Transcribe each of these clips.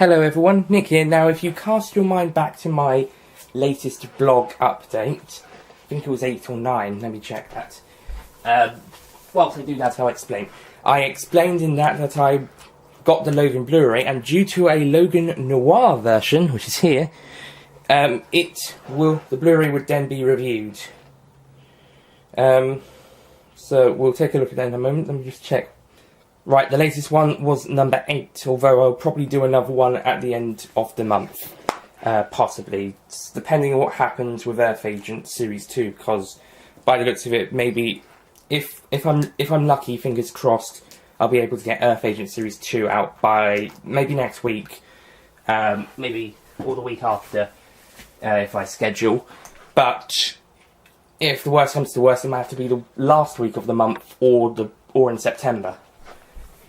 Hello everyone, Nick here. Now if you cast your mind back to my latest blog update, I think it was 8 or 9, let me check that. Whilst I do that, I'll explain. I explained in that I got the Logan Blu-ray, and due to a Logan Noir version, which is here, the Blu-ray would then be reviewed. So we'll take a look at that in a moment. Let me just check. Right, the latest one was number 8, although I'll probably do another one at the end of the month. Possibly, depending on what happens with Earth Agent Series 2, because by the looks of it, maybe, if I'm lucky, fingers crossed, I'll be able to get Earth Agent Series 2 out by maybe next week, maybe or the week after, if I schedule. But if the worst comes to worst, it might have to be the last week of the month or in September.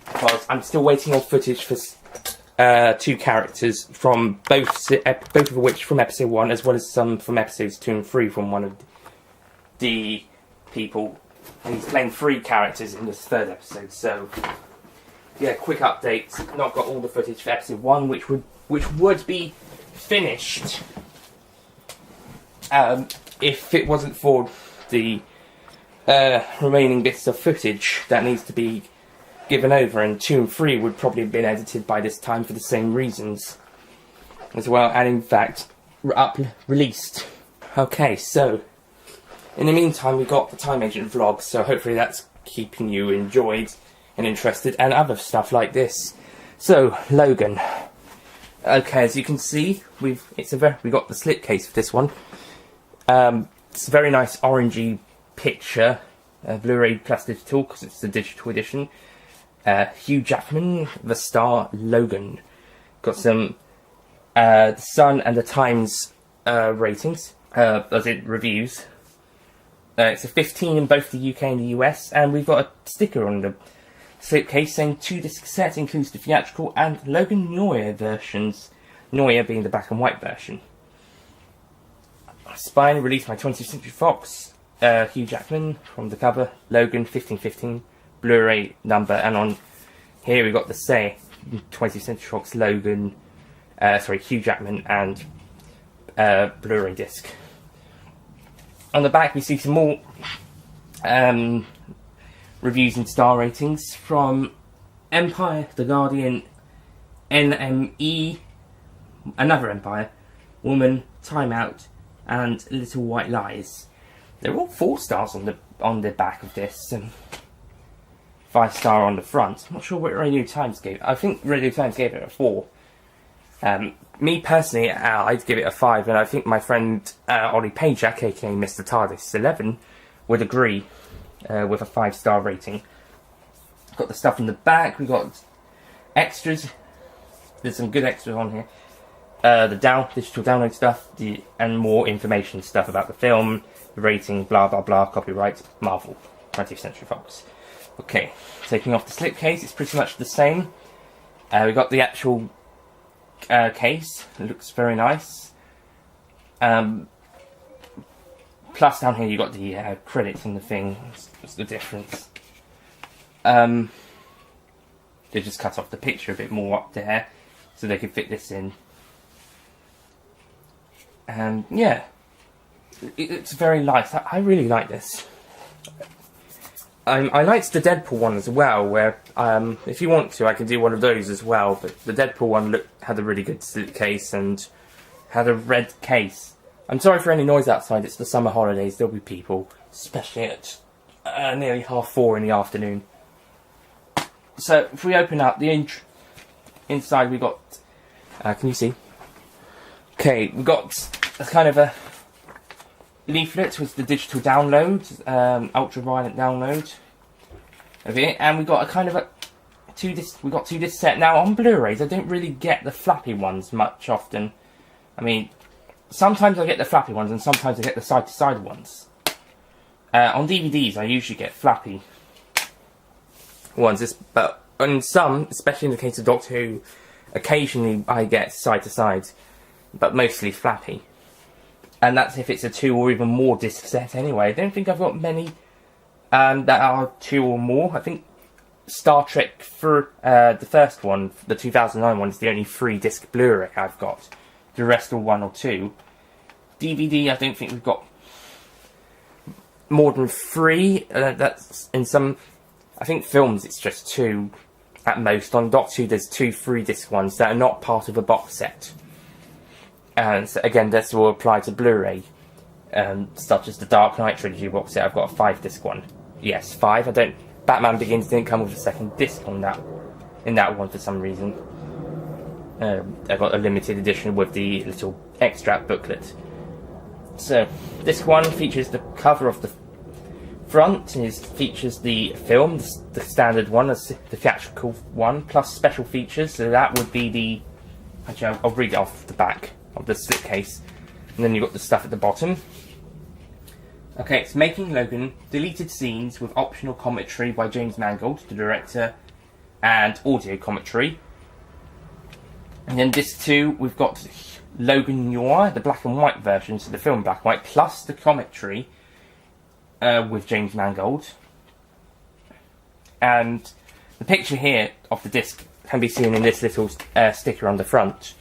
Because I'm still waiting on footage for 2 characters from both of which from episode 1, as well as some from episodes 2 and 3 from one of the people. And he's playing 3 characters in this 3rd episode. So yeah, quick update. Not got all the footage for episode 1, which would be finished if it wasn't for the remaining bits of footage that needs to be given over, and 2 and 3 would probably have been edited by this time for the same reasons as well, and in fact released. Okay, so in the meantime we got the Time Agent vlog, so hopefully that's keeping you enjoyed and interested, and other stuff like this. So Logan, okay, as you can see, we got the slipcase for this one. It's a very nice orangey picture, Blu-ray plus digital, because it's the digital edition. Hugh Jackman, the star Logan. Got some the Sun and the Times ratings, as in reviews. It's a 15 in both the UK and the US, and we've got a sticker on the slipcase saying 2-disc set includes the theatrical and Logan Noir versions, Noir being the black and white version. Spine released by 20th Century Fox, Hugh Jackman from the cover, Logan 1515. Blu-ray number, and on here we got the 20th Century Fox Logan, Hugh Jackman and Blu-ray disc. On the back we see some more reviews and star ratings from Empire, The Guardian, NME, Another Empire, Woman, Time Out, and Little White Lies. They're all 4 stars on the back of this, and 5-star on the front. I'm not sure what Radio Times gave it. I think Radio Times gave it a 4. Me personally, I'd give it a 5, and I think my friend Ollie Pajak, aka Mr. TARDIS 11, would agree with a 5-star rating. Got the stuff in the back. We got extras. There's some good extras on here. The digital download stuff, and more information stuff about the film, the rating, blah blah blah, copyright, Marvel, 20th Century Fox. Okay, taking off the slipcase, it's pretty much the same. We got the actual case, it looks very nice. Plus down here you got the credits and the thing. What's the difference? They just cut off the picture a bit more up there so they could fit this in. And yeah, it's very nice. I really like this. I liked the Deadpool one as well, where if you want to, I can do one of those as well. But the Deadpool one had a really good slipcase and had a red case. I'm sorry for any noise outside. It's the summer holidays. There'll be people, especially at nearly 4:30 in the afternoon. So if we open up the inside, we got. Can you see? Okay, we got a kind of a leaflet with the digital download, ultraviolet download of it, and we got a kind of a 2-disc set. Now on Blu-rays I don't really get the flappy ones much often. I mean, sometimes I get the flappy ones and sometimes I get the side-to-side ones. On DVDs I usually get flappy ones, but on some, especially in the case of Doctor Who, occasionally I get side-to-side, but mostly flappy. And that's if it's a 2 or even more disc set anyway. I don't think I've got many that are 2 or more. I think Star Trek for the first one, the 2009 one, is the only 3-disc Blu-ray I've got. The rest are 1 or 2. DVD, I don't think we've got more than 3. That's in some. I think films it's just 2 at most. On Doctor Who, there's 2 3-disc ones that are not part of a box set. And so, again, this will apply to Blu-ray, such as the Dark Knight trilogy box set. I've got a 5-disc one. Yes, 5. I don't. Batman Begins didn't come with a second disc on that. In that one, for some reason, I got a limited edition with the little extract booklet. So this one features the cover of the front, and features the film, the standard one, the theatrical one, plus special features. So that would be the. Actually, I'll read it off the back of the slipcase, and then you've got the stuff at the bottom. Okay, it's Making Logan, deleted scenes with optional commentary by James Mangold, the director, and audio commentary. And then disc 2, we've got Logan Noir, the black and white version, so the film black and white, plus the commentary with James Mangold. And the picture here of the disc can be seen in this little sticker on the front.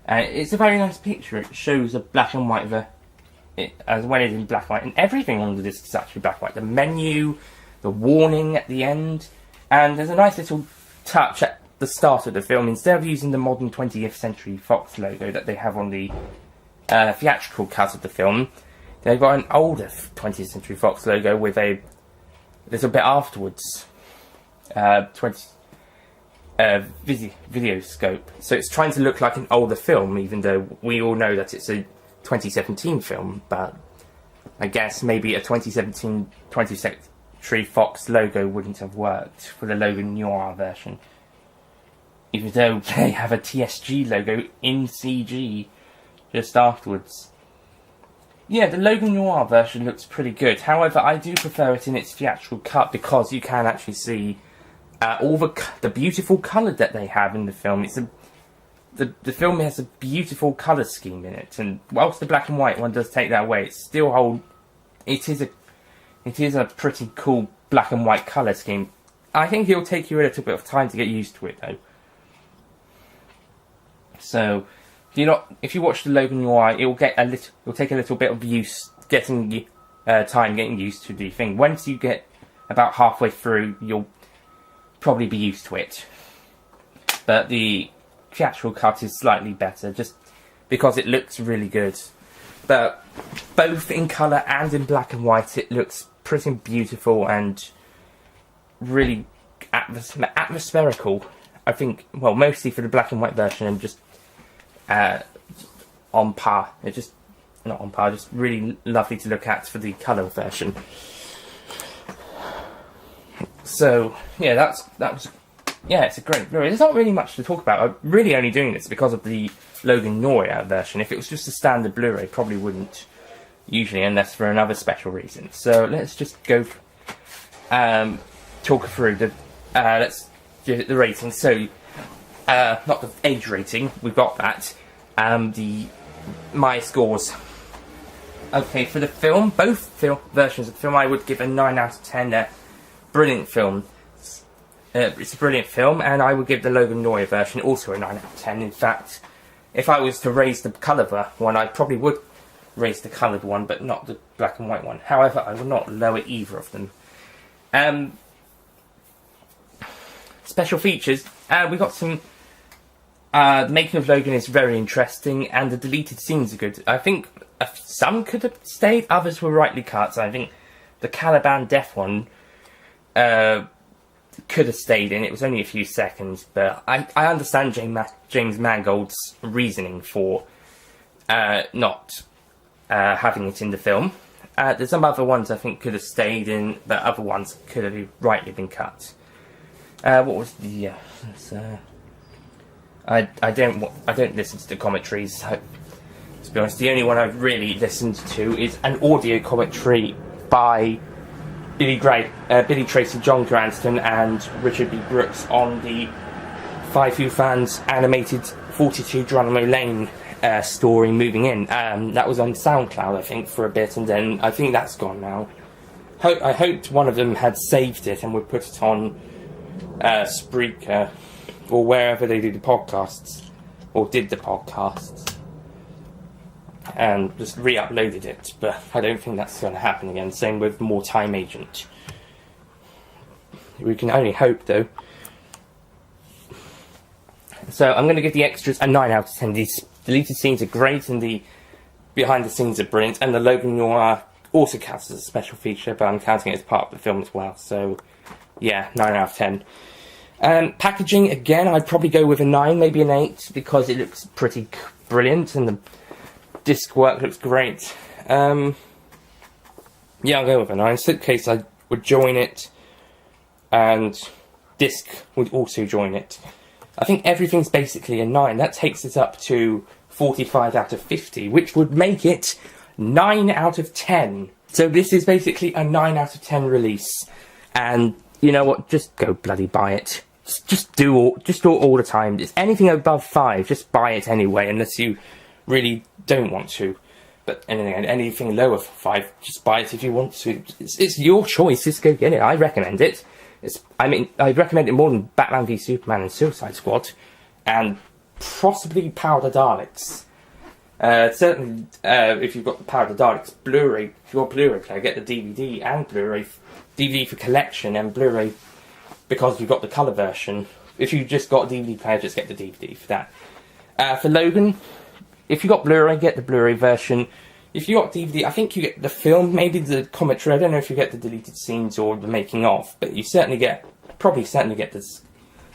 It's a very nice picture. It shows a black and white as well as in black and white, and everything on the disc is actually black and white. The menu, the warning at the end, and there's a nice little touch at the start of the film. Instead of using the modern 20th Century Fox logo that they have on the theatrical cut of the film, they've got an older 20th Century Fox logo with a little bit afterwards, video scope. So it's trying to look like an older film, even though we all know that it's a 2017 film, but I guess maybe a 2017 20th Century Fox logo wouldn't have worked for the Logan Noir version, even though they have a TSG logo in CG just afterwards. Yeah, the Logan Noir version looks pretty good. However, I do prefer it in its theatrical cut because you can actually see all the beautiful colour that they have in the film. The film has a beautiful colour scheme in it, and whilst the black and white one does take that away, it is a pretty cool black and white colour scheme. I think it'll take you a little bit of time to get used to it, though. So, if you watch the Logan Noir, it'll take a little bit of time getting used to the thing. Once you get about halfway through, you'll probably be used to it. But the theatrical cut is slightly better, just because it looks really good. But both in colour and in black and white, it looks pretty beautiful and really atmospherical. I think, well, mostly for the black and white version, and just on par. It's just not on par, just really lovely to look at for the colour version. So yeah, it's a great Blu-ray. There's not really much to talk about. I'm really only doing this because of the Logan Noir version. If it was just a standard Blu-ray, probably wouldn't usually, unless for another special reason. So let's just go talk through let's give it the rating. So not the age rating, we've got that. My scores. Okay, for the film, both versions of the film, I would give a 9 out of 10. Brilliant film. It's a brilliant film, and I would give the Logan Noir version also a 9 out of 10. In fact, if I was to raise the colour one, I probably would raise the coloured one, but not the black and white one. However, I will not lower either of them. Special features. We got some. The making of Logan is very interesting, and the deleted scenes are good. I think some could have stayed, others were rightly cut. I think the Caliban death one could have stayed in. It was only a few seconds, but I understand James Mangold's reasoning for not having it in the film. There's some other ones I think could have stayed in, but other ones could have rightly been cut. What was the? I don't listen to the commentaries. To be honest, the only one I've really listened to is an audio commentary by Billy Tracy, John Cranston, and Richard B. Brooks on the Five Who Fans animated 42 Geronimo Lane story Moving In. That was on SoundCloud, I think, for a bit, and then I think that's gone now. I hoped one of them had saved it and would put it on Spreaker, or wherever they do the podcasts, or did the podcasts, and just re-uploaded it, but I don't think that's going to happen again. Same with More Time Agent. We can only hope, though. So I'm going to give the extras a 9 out of 10. These deleted scenes are great, and the behind the scenes are brilliant, and the Logan Noir also counts as a special feature, but I'm counting it as part of the film as well. So yeah, 9 out of 10. Packaging, again, I'd probably go with a 9, maybe an 8, because it looks pretty brilliant, and the disc work looks great. Yeah, I'll go with a 9. Slipcase, I would join it, and disc would also join it. I think everything's basically a 9. That takes it up to 45 out of 50, which would make it 9 out of 10. So this is basically a 9 out of 10 release. And you know what? Just go bloody buy it. Just do all the time. It's anything above 5, just buy it anyway, unless you really don't want to. But anything lower 5, just buy it if you want to. It's your choice. Just go get it. I recommend it. I'd recommend it more than Batman v Superman and Suicide Squad, and possibly Power of the Daleks. Certainly, if you've got the Power of the Daleks Blu-ray, if you've got a Blu-ray player, get the DVD and Blu-ray. DVD for collection and Blu-ray because you've got the colour version. If you just got a DVD player, just get the DVD for that. For Logan, if you got Blu-ray, get the Blu-ray version. If you got DVD, I think you get the film, maybe the commentary. I don't know if you get the deleted scenes or the making of, but you certainly get this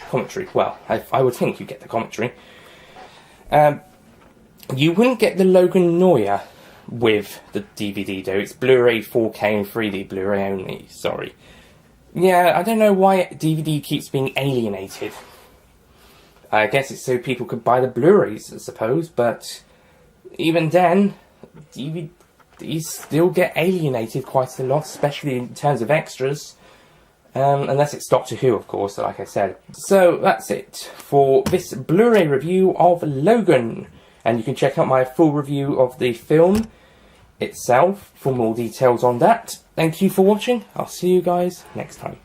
commentary. Well, I would think you get the commentary. You wouldn't get the Logan Noir with the DVD though. It's Blu-ray 4K and 3D Blu-ray only, sorry. Yeah, I don't know why DVD keeps being alienated. I guess it's so people could buy the Blu-rays, I suppose, but even then, DVDs still get alienated quite a lot, especially in terms of extras. Unless it's Doctor Who, of course, like I said. So, that's it for this Blu-ray review of Logan. And you can check out my full review of the film itself for more details on that. Thank you for watching. I'll see you guys next time.